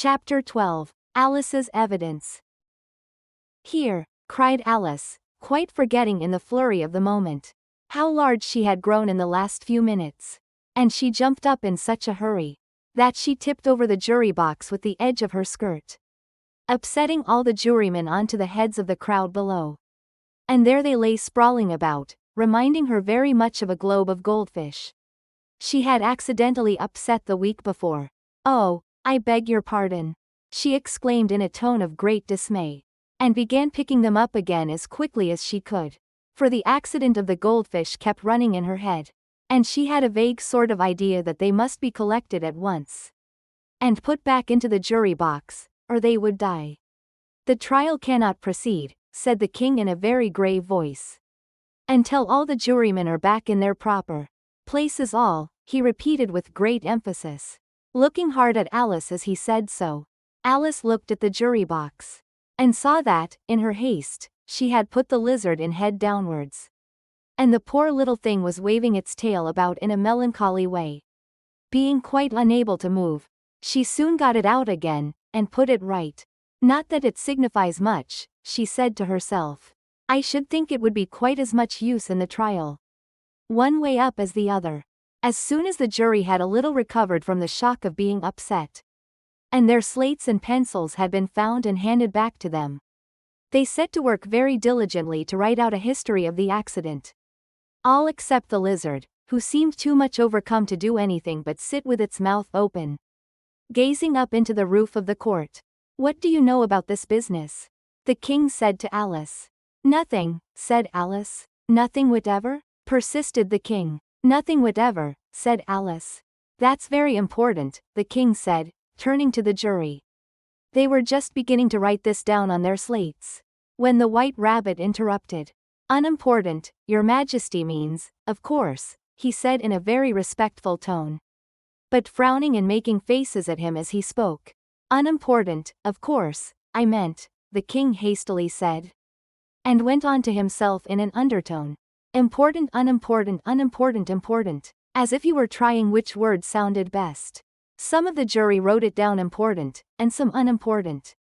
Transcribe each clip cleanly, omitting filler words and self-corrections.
Chapter 12. Alice's Evidence. Here, cried Alice, quite forgetting in the flurry of the moment how large she had grown in the last few minutes. And she jumped up in such a hurry that she tipped over the jury box with the edge of her skirt, upsetting all the jurymen onto the heads of the crowd below. And there they lay sprawling about, reminding her very much of a globe of goldfish she had accidentally upset the week before. "Oh, I beg your pardon," she exclaimed in a tone of great dismay, and began picking them up again as quickly as she could, for the accident of the goldfish kept running in her head, and she had a vague sort of idea that they must be collected at once and put back into the jury box, or they would die. "The trial cannot proceed," said the king in a very grave voice, "until all the jurymen are back in their proper places. All," he repeated with great emphasis, looking hard at Alice as he said so. Alice looked at the jury box and saw that, in her haste, she had put the lizard in head downwards, and the poor little thing was waving its tail about in a melancholy way. Being quite unable to move, she soon got it out again, and put it right. "Not that it signifies much," she said to herself. "I should think it would be quite as much use in the trial, one way up as the other." As soon as the jury had a little recovered from the shock of being upset, and their slates and pencils had been found and handed back to them, they set to work very diligently to write out a history of the accident. All except the lizard, who seemed too much overcome to do anything but sit with its mouth open, gazing up into the roof of the court. "What do you know about this business?" the king said to Alice. "Nothing," said Alice. "Nothing whatever?" persisted the king. "Nothing whatever," said Alice. "That's very important," the king said, turning to the jury. They were just beginning to write this down on their slates when the White Rabbit interrupted. "Unimportant, your majesty means, of course," he said in a very respectful tone, but frowning and making faces at him as he spoke. "Unimportant, of course, I meant," the king hastily said, and went on to himself in an undertone. "Important, unimportant, unimportant, important," as if you were trying which word sounded best. Some of the jury wrote it down important, and some unimportant.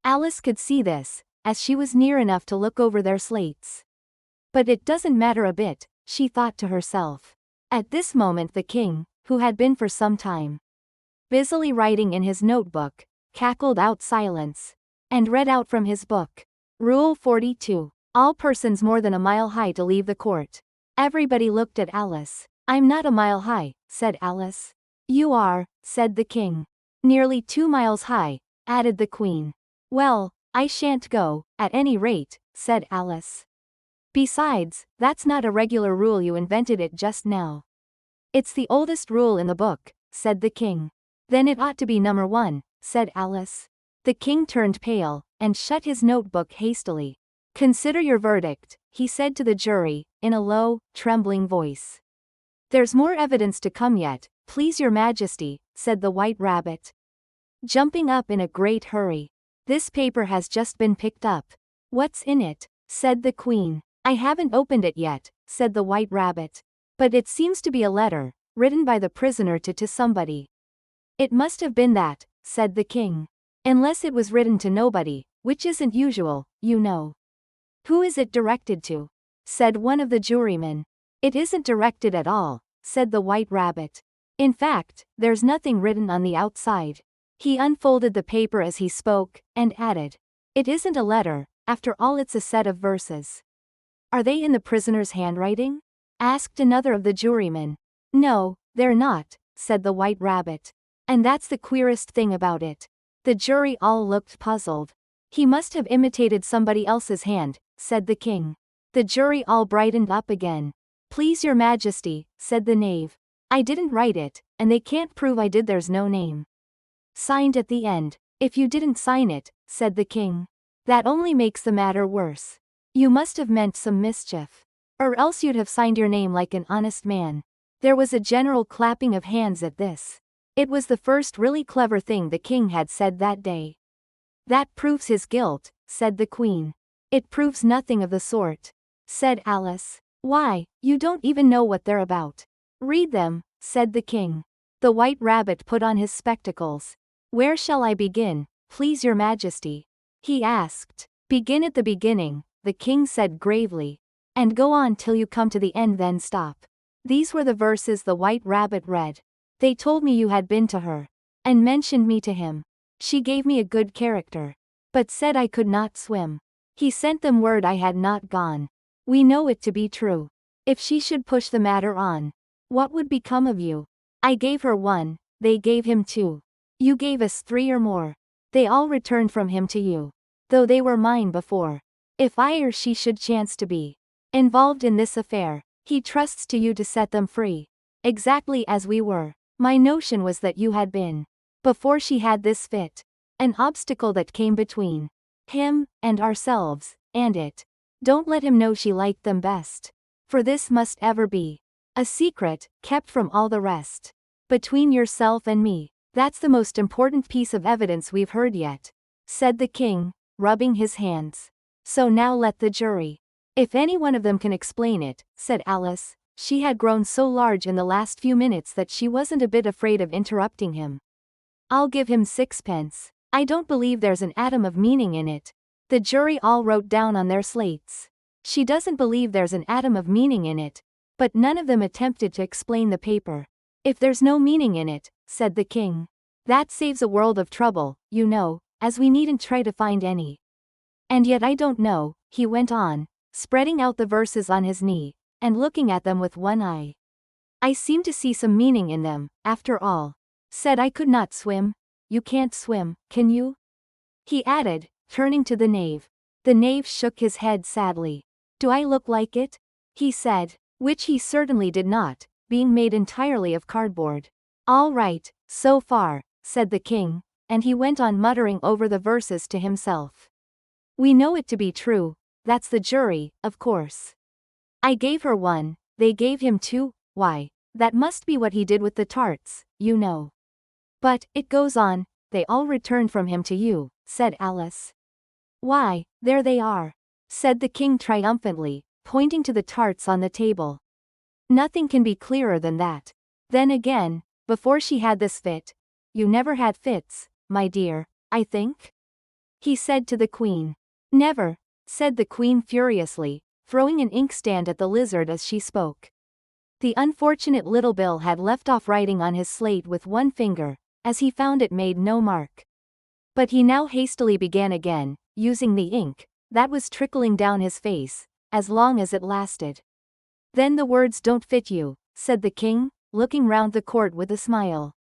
Alice could see this, as she was near enough to look over their slates. "But it doesn't matter a bit," she thought to herself. At this moment the king, who had been for some time busily writing in his notebook, cackled out silence, and read out from his book. Rule 42. All persons more than a mile high to leave the court. Everybody looked at Alice. "I'm not a mile high," said Alice. "You are," said the king. "Nearly 2 miles high," added the queen. "Well, I shan't go, at any rate," said Alice. "Besides, that's not a regular rule, you invented it just now." "It's the oldest rule in the book," said the king. "Then it ought to be number 1, said Alice. The king turned pale, and shut his notebook hastily. "Consider your verdict," he said to the jury, in a low, trembling voice. "There's more evidence to come yet, please your majesty," said the White Rabbit, jumping up in a great hurry. "This paper has just been picked up." "What's in it?" said the queen. "I haven't opened it yet," said the White Rabbit. "But it seems to be a letter, written by the prisoner to somebody." "It must have been that," said the king. "Unless it was written to nobody, which isn't usual, you know." "Who is it directed to?" said one of the jurymen. "It isn't directed at all," said the White Rabbit. "In fact, there's nothing written on the outside." He unfolded the paper as he spoke, and added, "It isn't a letter, after all, it's a set of verses." "Are they in the prisoner's handwriting?" asked another of the jurymen. "No, they're not," said the White Rabbit. "And that's the queerest thing about it." The jury all looked puzzled. "He must have imitated somebody else's hand," said the king. The jury all brightened up again. "Please your majesty," said the knave, "I didn't write it, and they can't prove I did. There's no name signed at the end." "If you didn't sign it," said the king, "that only makes the matter worse. You must have meant some mischief. Or else you'd have signed your name like an honest man." There was a general clapping of hands at this. It was the first really clever thing the king had said that day. "That proves his guilt," said the queen. "It proves nothing of the sort," said Alice. "Why, you don't even know what they're about." "Read them," said the king. The White Rabbit put on his spectacles. Where shall I begin, please your majesty? He asked. Begin at the beginning, the king said gravely. And go on till you come to the end, then stop. These were the verses the white rabbit read. They told me you had been to her. And mentioned me to him. She gave me a good character. But said I could not swim. He sent them word I had not gone. We know it to be true. If she should push the matter on, what would become of you? I gave her 1, they gave him 2. You gave us 3 or more. They all returned from him to you. Though they were mine before. If I or she should chance to be involved in this affair, he trusts to you to set them free. Exactly as we were. My notion was that you had been, before she had this fit, an obstacle that came between him and ourselves, and it. Don't let him know she liked them best. For this must ever be a secret, kept from all the rest. Between yourself and me. That's the most important piece of evidence we've heard yet, said the king, rubbing his hands. So now let the jury. If any one of them can explain it, said Alice. She had grown so large in the last few minutes that she wasn't a bit afraid of interrupting him. I'll give him 6 pence. I don't believe there's an atom of meaning in it. The jury all wrote down on their slates. She doesn't believe there's an atom of meaning in it. But none of them attempted to explain the paper. If there's no meaning in it, said the king, that saves a world of trouble, you know, as we needn't try to find any. And yet I don't know, he went on, spreading out the verses on his knee, and looking at them with one eye. I seem to see some meaning in them, after all. Said I could not swim. You can't swim, can you? He added, turning to the knave. The knave shook his head sadly. Do I look like it? He said, which he certainly did not, being made entirely of cardboard. All right, so far, said the king, and he went on muttering over the verses to himself. We know it to be true, that's the jury, of course. I gave her 1, they gave him 2, why, that must be what he did with the tarts, you know. But, it goes on, they all returned from him to you, said Alice. Why, there they are, said the king triumphantly, pointing to the tarts on the table. Nothing can be clearer than that. Then again, before she had this fit, you never had fits, my dear, I think? He said to the queen. Never, said the queen furiously, throwing an inkstand at the lizard as she spoke. The unfortunate little Bill had left off writing on his slate with one finger, as he found it made no mark. But he now hastily began again, using the ink, that was trickling down his face, as long as it lasted. Then the words don't fit you, said the king, looking round the court with a smile.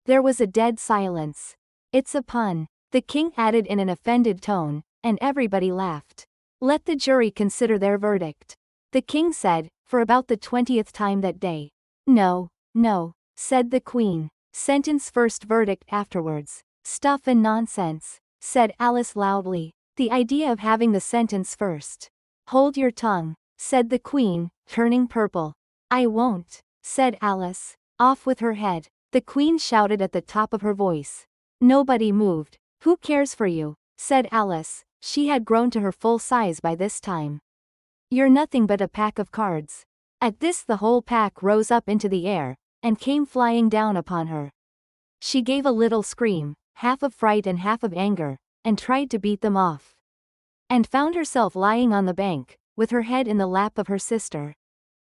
There was a dead silence. It's a pun, the king added in an offended tone, and everybody laughed. Let the jury consider their verdict, the king said, for about the 20th time that day. No, no, said the queen. Sentence first, verdict afterwards. Stuff and nonsense, said Alice loudly. The idea of having the sentence first. Hold your tongue, said the queen, turning purple. I won't, said Alice. Off with her head, the queen shouted at the top of her voice. Nobody moved. Who cares for you, said Alice. She had grown to her full size by this time. You're nothing but a pack of cards. At this the whole pack rose up into the air, and came flying down upon her. She gave a little scream, half of fright and half of anger, and tried to beat them off. And found herself lying on the bank, with her head in the lap of her sister,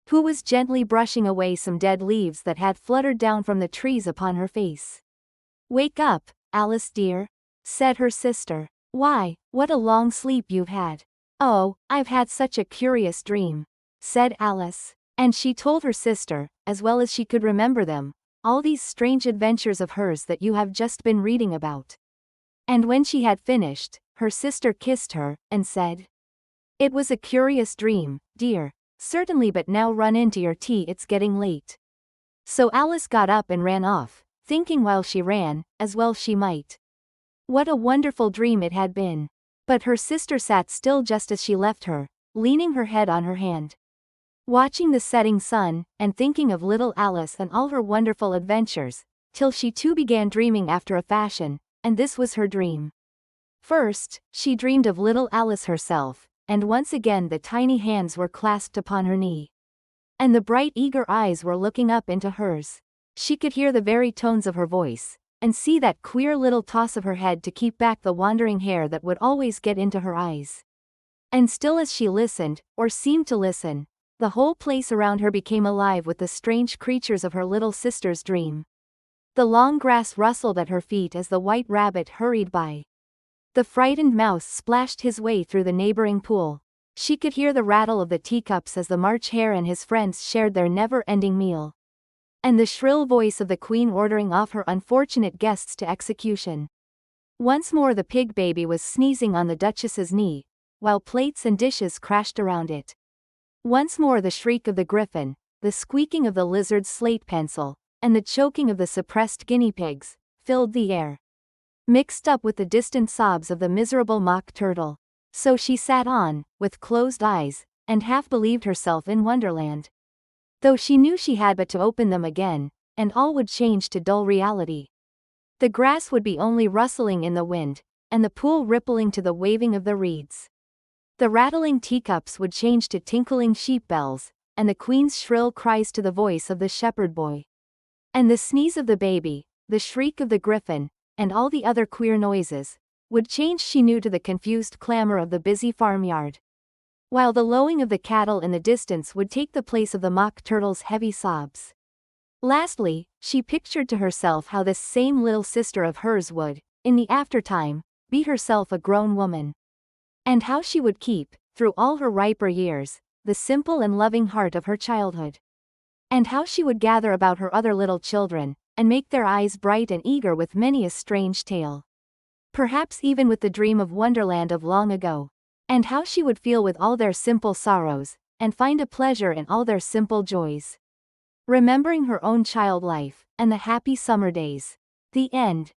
who was gently brushing away some dead leaves that had fluttered down from the trees upon her face. Wake up, Alice dear, said her sister. Why, what a long sleep you've had. Oh, I've had such a curious dream, said Alice. And she told her sister, as well as she could remember them, all these strange adventures of hers that you have just been reading about. And when she had finished, her sister kissed her, and said, It was a curious dream, dear. Certainly, but now run in to your tea, it's getting late. So Alice got up and ran off, thinking while she ran, as well she might, what a wonderful dream it had been. But her sister sat still just as she left her, leaning her head on her hand, watching the setting sun, and thinking of little Alice and all her wonderful adventures, till she too began dreaming after a fashion, and this was her dream. First, she dreamed of little Alice herself, and once again the tiny hands were clasped upon her knee. And the bright eager eyes were looking up into hers. She could hear the very tones of her voice, and see that queer little toss of her head to keep back the wandering hair that would always get into her eyes. And still as she listened, or seemed to listen, the whole place around her became alive with the strange creatures of her little sister's dream. The long grass rustled at her feet as the white rabbit hurried by. The frightened mouse splashed his way through the neighboring pool. She could hear the rattle of the teacups as the March Hare and his friends shared their never-ending meal. And the shrill voice of the queen ordering off her unfortunate guests to execution. Once more the pig baby was sneezing on the Duchess's knee, while plates and dishes crashed around it. Once more the shriek of the griffin, the squeaking of the lizard's slate pencil, and the choking of the suppressed guinea pigs, filled the air, mixed up with the distant sobs of the miserable mock turtle. So she sat on, with closed eyes, and half believed herself in Wonderland. Though she knew she had but to open them again, and all would change to dull reality. The grass would be only rustling in the wind, and the pool rippling to the waving of the reeds. The rattling teacups would change to tinkling sheep bells, and the queen's shrill cries to the voice of the shepherd boy. And the sneeze of the baby, the shriek of the griffin, and all the other queer noises, would change she knew to the confused clamor of the busy farmyard. While the lowing of the cattle in the distance would take the place of the mock turtle's heavy sobs. Lastly, she pictured to herself how this same little sister of hers would, in the aftertime, be herself a grown woman. And how she would keep, through all her riper years, the simple and loving heart of her childhood. And how she would gather about her other little children, and make their eyes bright and eager with many a strange tale. Perhaps even with the dream of Wonderland of long ago. And how she would feel with all their simple sorrows, and find a pleasure in all their simple joys. Remembering her own child life, and the happy summer days. The end.